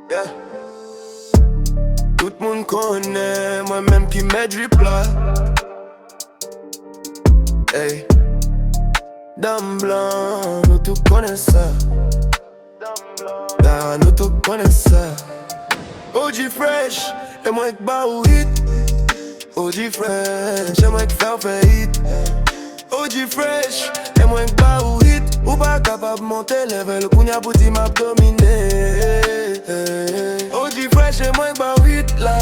Yeah. Tout le monde connaît, moi-même qui mets du plat. Hey. Dame blanc, nous tout connaissons ça. Nah, nous tout connaissons ça. OG fresh, et moi qui bat ou hit. OG fresh, et moi qui fait hit. OG fresh, et moi qui bat ou hit. Ou pas capable de monter level, kounya bouti m'a dominé. OG fresh, et moi qui bat ou hit là.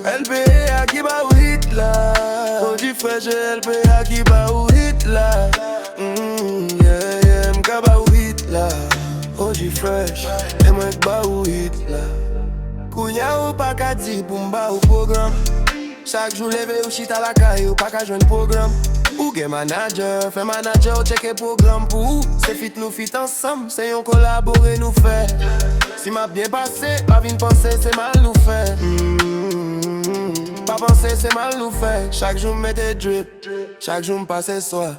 LPA qui bat ou hit là. OG fresh, et LPA qui bat ou hit là. Yeah, yeah, m'ka bat ou hit là. OG fresh, et moi qui bat ou hit là. Kounya ou pas ka di pou m'ba ou programme. Chaque jour leve ou chita la caille ou pas ka joindre programme. Ou gen manager, fait manager ou checker programme pour ou. C'est fit nous fit ensemble, c'est yon collaborer nous fait. Si m'a bien passé, pas vin penser c'est mal nous fait. Pas penser c'est mal nous fait. Chaque jour m'mette drip, chaque jour m'passe soir.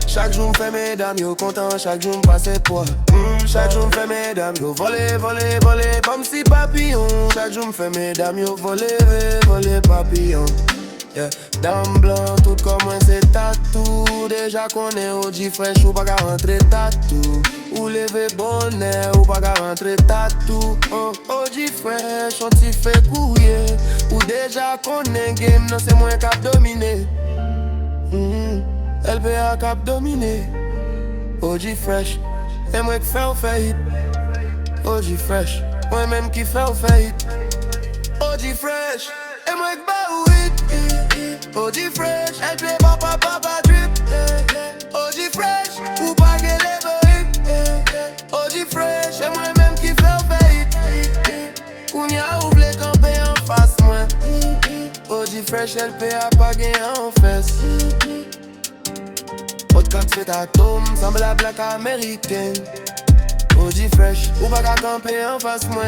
Chaque jour m'fait mesdames yo content, chaque jour m'passe poids. Chaque jour m'fait mesdames yo voler, voler, voler comme si papillon. Chaque jour m'fait mesdames yo voler, voler papillon. Yeah. Dame blanc, tout comme moi c'est tatou. Déjà qu'on est OG fresh ou pas qu'à rentrer tatou. Ou lever bonnet ou pas qu'à rentrer tatou. Oh, OG fresh, on t'y fait couiller. Ou déjà qu'on est game, non c'est moi qui a dominé. LPA qui a dominé. OG fresh, et moi qui fait hit. OG fresh, moi même qui fait hit. OG fresh, et moi qui bat ou hit. OG fresh, elle play papa papa drip. OG fresh, ou pas qu'elle est OG fresh, et moi-même qui fait hit. Kounya ouvre les camper en face moi. OG fresh, elle paye à pas gagner en fesse. Podcast fait à tome, semble la blague américaine. OG fresh, ou pas qu'à camper en face moi.